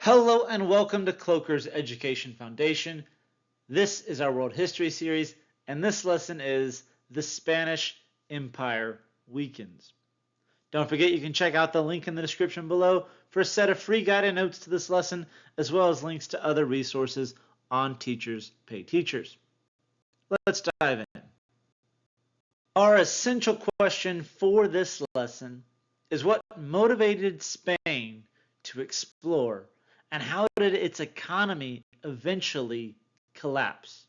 Hello and welcome to Kloeker's Education Foundation. This is our World History series, and this lesson is The Spanish Empire Weakens. Don't forget you can check out the link in the description below for a set of free guided notes to this lesson, as well as links to other resources on Teachers Pay Teachers. Let's dive in. Our essential question for this lesson is what motivated Spain to explore, and how did its economy eventually collapse?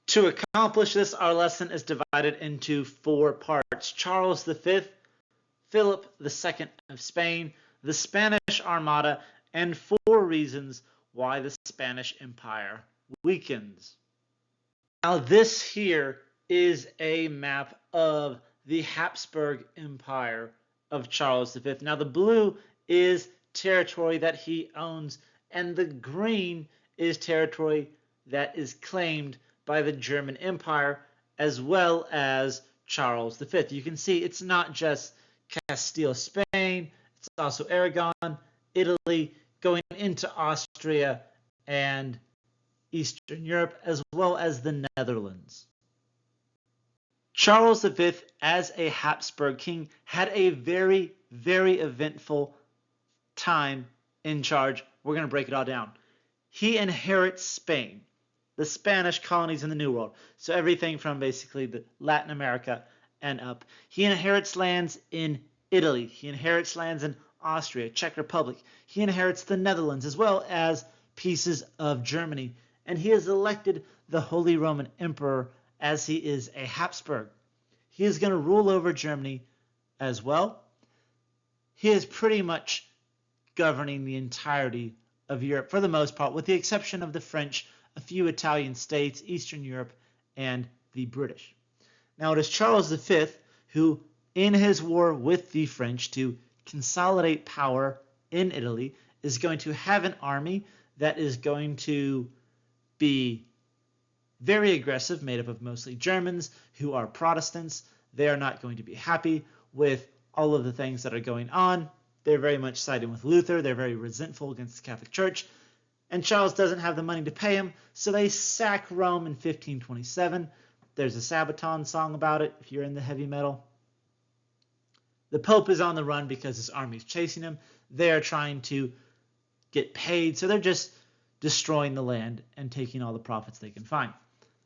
To accomplish this, our lesson is divided into four parts: Charles V, Philip II of Spain, the Spanish Armada, and four reasons why the Spanish Empire weakens. Now this here is a map of the Habsburg Empire of Charles V. Now the blue is territory that he owns, and the green is territory that is claimed by the German Empire as well as Charles V. You can see it's not just Castile, Spain, it's also Aragon, Italy, going into Austria and Eastern Europe, as well as the Netherlands. Charles V, as a Habsburg king, had a very, very eventful time in charge. We're going to break it all down. He inherits Spain, the Spanish colonies in the New World, so everything from basically the Latin America and up. He inherits lands in Italy. He inherits lands in Austria, Czech Republic. He inherits the Netherlands as well as pieces of Germany. And he is elected the Holy Roman Emperor as he is a Habsburg. He is going to rule over Germany as well. He is pretty much governing the entirety of Europe for the most part, with the exception of the French, a few Italian states, Eastern Europe, and the British. Now it is Charles V who, in his war with the French to consolidate power in Italy, is going to have an army that is going to be very aggressive, made up of mostly Germans who are Protestants. They are not going to be happy with all of the things that are going on. They're very much siding with Luther. They're very resentful against the Catholic Church. And Charles doesn't have the money to pay him, so they sack Rome in 1527. There's a Sabaton song about it, if you're in the heavy metal. The Pope is on the run because his army is chasing him. They're trying to get paid, so they're just destroying the land and taking all the profits they can find.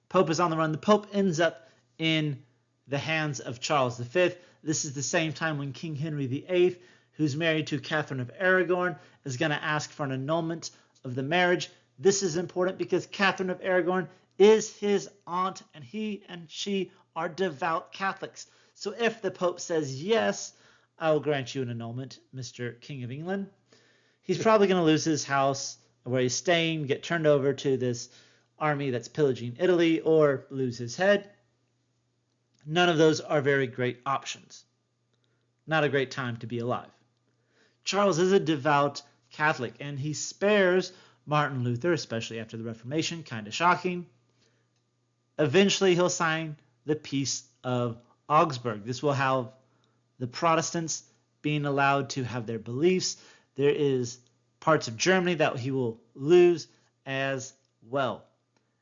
Pope is on the run. The Pope ends up in the hands of Charles V. This is the same time when King Henry VIII, who's married to Catherine of Aragon, is going to ask for an annulment of the marriage. This is important because Catherine of Aragon is his aunt, and he and she are devout Catholics. So if the Pope says, yes, I will grant you an annulment, Mr. King of England, he's probably going to lose his house where he's staying, get turned over to this army that's pillaging Italy, or lose his head. None of those are very great options. Not a great time to be alive. Charles is a devout Catholic, and he spares Martin Luther, especially after the Reformation. Kind of shocking. Eventually, he'll sign the Peace of Augsburg. This will have the Protestants being allowed to have their beliefs. There is parts of Germany that he will lose as well.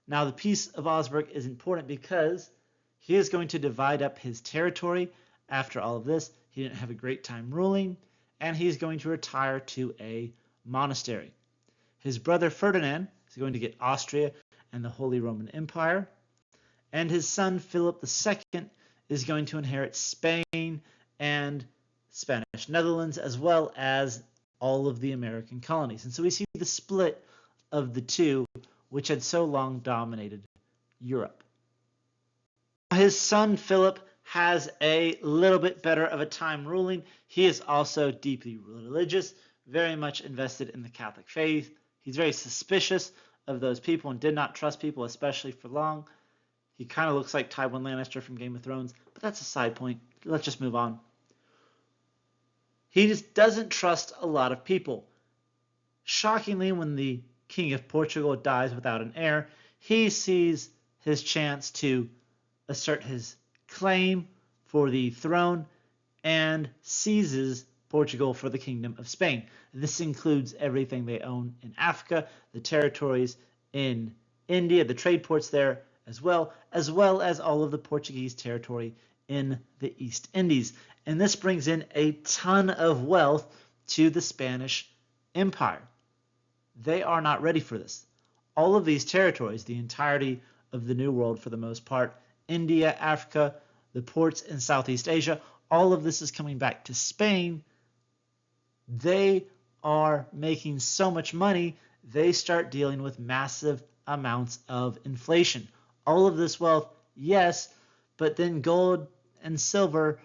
Now, the Peace of Augsburg is important because he is going to divide up his territory after all of this. He didn't have a great time ruling, and he's going to retire to a monastery. His brother Ferdinand is going to get Austria and the Holy Roman Empire, and his son Philip II is going to inherit Spain and Spanish Netherlands, as well as all of the American colonies. And so we see the split of the two, which had so long dominated Europe. His son Philip has a little bit better of a time ruling. He is also deeply religious, very much invested in the Catholic faith. He's very suspicious of those people and did not trust people, especially for long. He kind of looks like Tywin Lannister from Game of Thrones, but that's a side point. Let's just move on. He just doesn't trust a lot of people. Shockingly, when the King of Portugal dies without an heir, he sees his chance to assert his claim for the throne and seizes Portugal for the Kingdom of Spain. This includes everything they own in Africa, the territories in India, the trade ports there as well as all of the Portuguese territory in the East Indies. And this brings in a ton of wealth to the Spanish Empire. They are not ready for this. All of these territories, the entirety of the New World for the most part, India, Africa, the ports in Southeast Asia, all of this is coming back to Spain. They are making so much money, they start dealing with massive amounts of inflation. All of this wealth, yes, but then gold and silver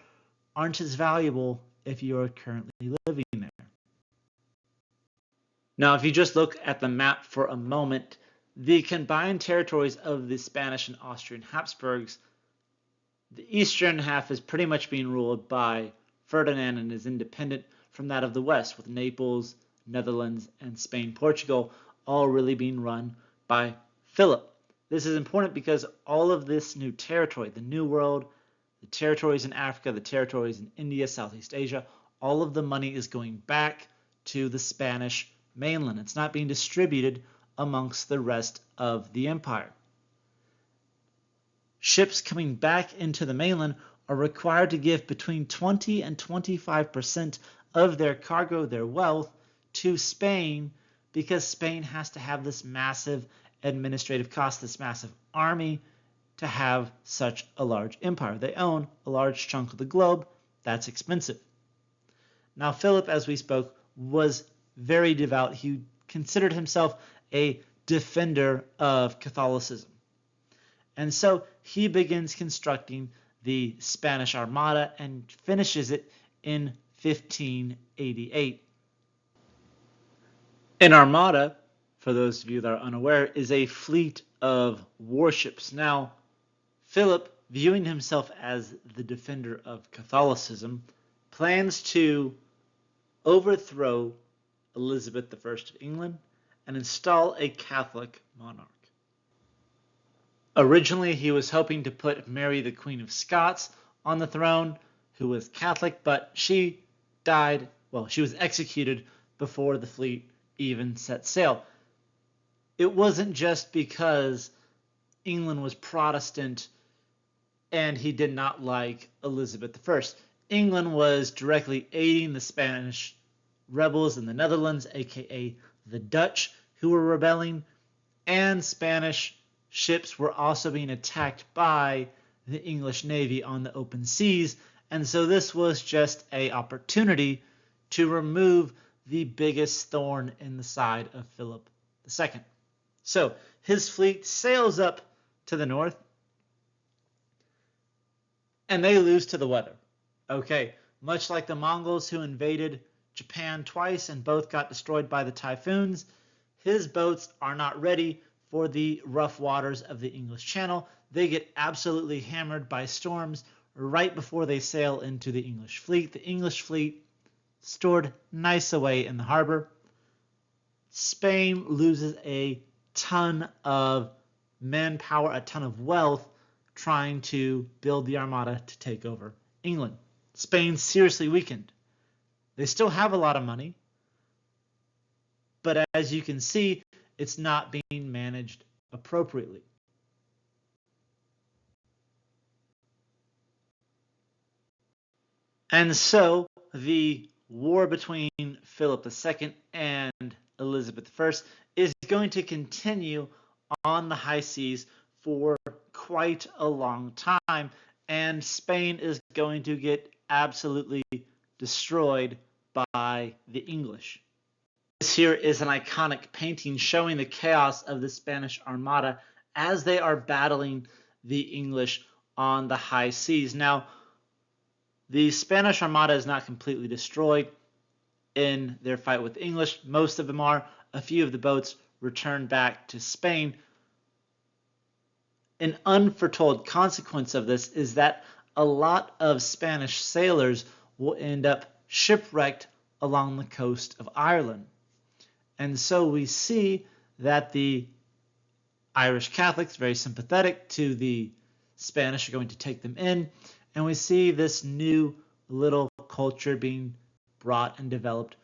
aren't as valuable if you are currently living there. Now, if you just look at the map for a moment, the combined territories of the Spanish and Austrian Habsburgs, the eastern half is pretty much being ruled by Ferdinand and is independent from that of the west, with Naples, Netherlands, and Spain, Portugal, all really being run by Philip. This is important because all of this new territory, the New World, the territories in Africa, the territories in India, Southeast Asia, all of the money is going back to the Spanish mainland. It's not being distributed amongst the rest of the empire. Ships coming back into the mainland are required to give between 20 and 25% of their cargo, their wealth, to Spain, because Spain has to have this massive administrative cost, this massive army, to have such a large empire. They own a large chunk of the globe. That's expensive. Now, Philip, as we spoke, was very devout. He considered himself a defender of Catholicism. And so he begins constructing the Spanish Armada and finishes it in 1588. An armada, for those of you that are unaware, is a fleet of warships. Now, Philip, viewing himself as the defender of Catholicism, plans to overthrow Elizabeth I of England and install a Catholic monarch. Originally, he was hoping to put Mary, the Queen of Scots, on the throne, who was Catholic, but she died, well, she was executed before the fleet even set sail. It wasn't just because England was Protestant and he did not like Elizabeth I. England was directly aiding the Spanish rebels in the Netherlands, aka the Dutch, who were rebelling, and Spanish ships were also being attacked by the English Navy on the open seas, and so this was just an opportunity to remove the biggest thorn in the side of Philip II. So his fleet sails up to the north, and they lose to the weather. Okay, much like the Mongols who invaded Japan twice and both got destroyed by the typhoons, his boats are not ready for the rough waters of the English Channel. They get absolutely hammered by storms right before they sail into the English fleet. The English fleet stored nice away in the harbor. Spain loses a ton of manpower, a ton of wealth, trying to build the Armada to take over England. Spain seriously weakened. They still have a lot of money, but as you can see, it's not being managed appropriately. And so the war between Philip II and Elizabeth I is going to continue on the high seas for quite a long time, and Spain is going to get absolutely destroyed by the English. This here is an iconic painting showing the chaos of the Spanish Armada as they are battling the English on the high seas. Now, the Spanish Armada is not completely destroyed in their fight with the English. Most of them are. A few of the boats return back to Spain. An unforetold consequence of this is that a lot of Spanish sailors will end up shipwrecked along the coast of Ireland. And so we see that the Irish Catholics, very sympathetic to the Spanish, are going to take them in. And we see this new little culture being brought and developed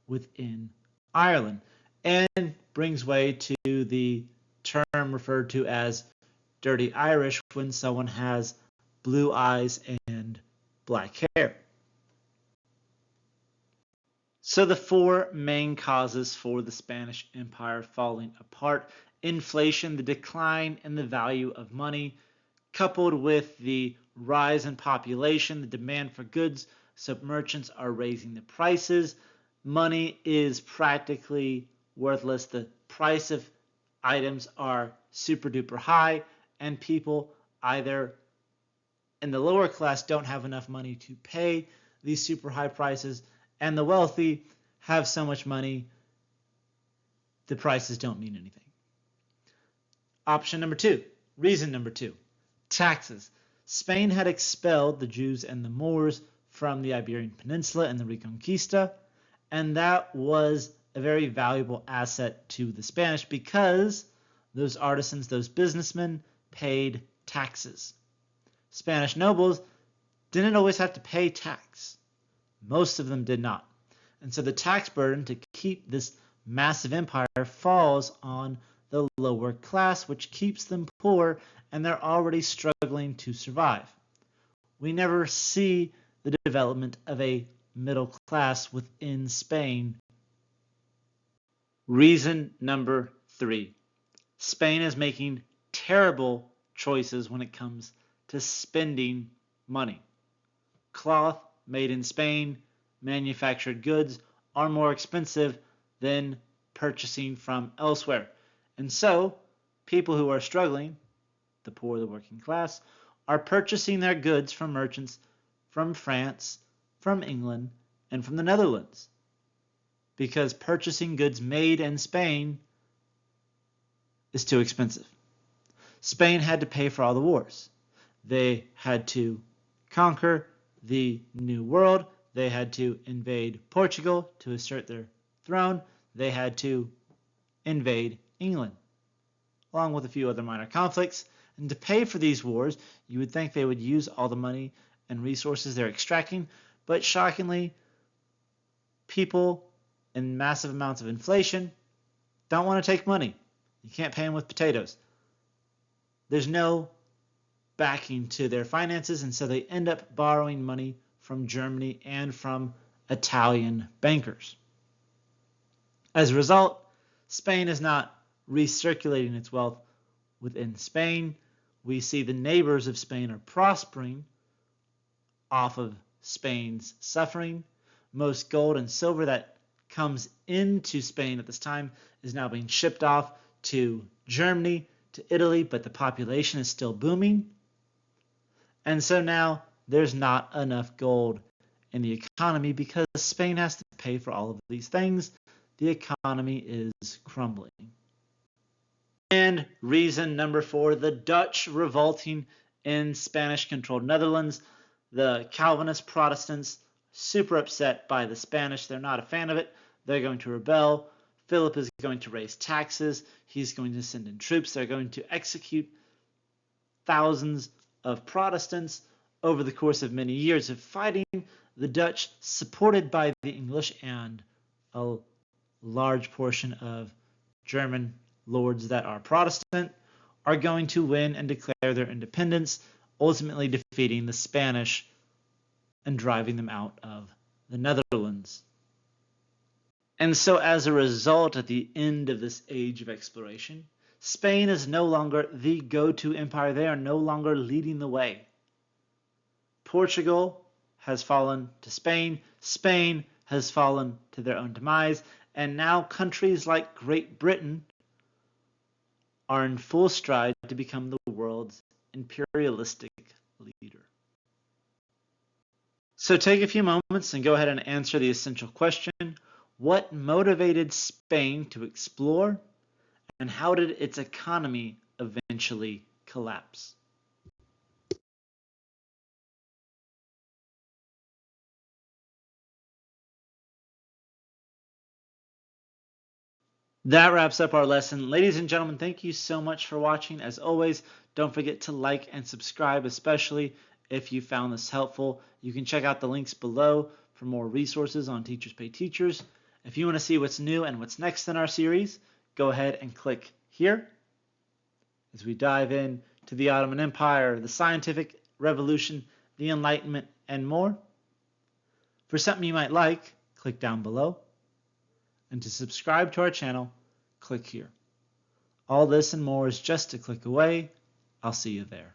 within Ireland, and brings way to the term referred to as dirty Irish when someone has blue eyes and black hair. So the four main causes for the Spanish Empire falling apart: inflation, the decline in the value of money, coupled with the rise in population, the demand for goods, so merchants are raising the prices. Money is practically worthless. The price of items are super duper high, and people either in the lower class don't have enough money to pay these super high prices, and the wealthy have so much money the prices don't mean anything. Option number two, reason number two, taxes. Spain had expelled the Jews and the Moors from the Iberian Peninsula in the Reconquista, and that was a very valuable asset to the Spanish because those artisans, those businessmen, paid taxes. Spanish nobles didn't always have to pay tax. Most of them did not. And so the tax burden to keep this massive empire falls on the lower class, which keeps them poor, and they're already struggling to survive. We never see the development of a middle class within Spain. Reason number three, Spain is making terrible choices when it comes to spending money. Cloth made in Spain, manufactured goods are more expensive than purchasing from elsewhere. And so people who are struggling, the poor, the working class, are purchasing their goods from merchants from France, from England, and from the Netherlands, because purchasing goods made in Spain is too expensive. Spain had to pay for all the wars. They had to conquer the New World. They had to invade Portugal to assert their throne. They had to invade England, along with a few other minor conflicts. And to pay for these wars, you would think they would use all the money and resources they're extracting, but shockingly, people in massive amounts of inflation don't want to take money. You can't pay them with potatoes. There's no backing to their finances, and so they end up borrowing money from Germany and from Italian bankers. As a result, Spain is not recirculating its wealth within Spain. We see the neighbors of Spain are prospering off of Spain's suffering. Most gold and silver that comes into Spain at this time is now being shipped off to Germany, to Italy, but the population is still booming. And so now there's not enough gold in the economy because Spain has to pay for all of these things. The economy is crumbling. And reason number four, the Dutch revolting in Spanish-controlled Netherlands. The Calvinist Protestants, super upset by the Spanish. They're not a fan of it. They're going to rebel. Philip is going to raise taxes. He's going to send in troops. They're going to execute thousands of Protestants over the course of many years of fighting. The Dutch, supported by the English and a large portion of German lords that are Protestant, are going to win and declare their independence, ultimately defeating the Spanish and driving them out of the Netherlands. And so as a result, at the end of this age of exploration, Spain is no longer the go-to empire. They are no longer leading the way. Portugal has fallen to Spain. Spain has fallen to their own demise. And now countries like Great Britain are in full stride to become the world's imperialistic leader. So take a few moments and go ahead and answer the essential question. What motivated Spain to explore, and how did its economy eventually collapse? That wraps up our lesson. Ladies and gentlemen, thank you so much for watching. As always, don't forget to like and subscribe, especially if you found this helpful. You can check out the links below for more resources on Teachers Pay Teachers. If you want to see what's new and what's next in our series, go ahead and click here as we dive in to the Ottoman Empire, the scientific revolution, the Enlightenment, and more. For something you might like, click down below. And to subscribe to our channel, click here. All this and more is just a click away. I'll see you there.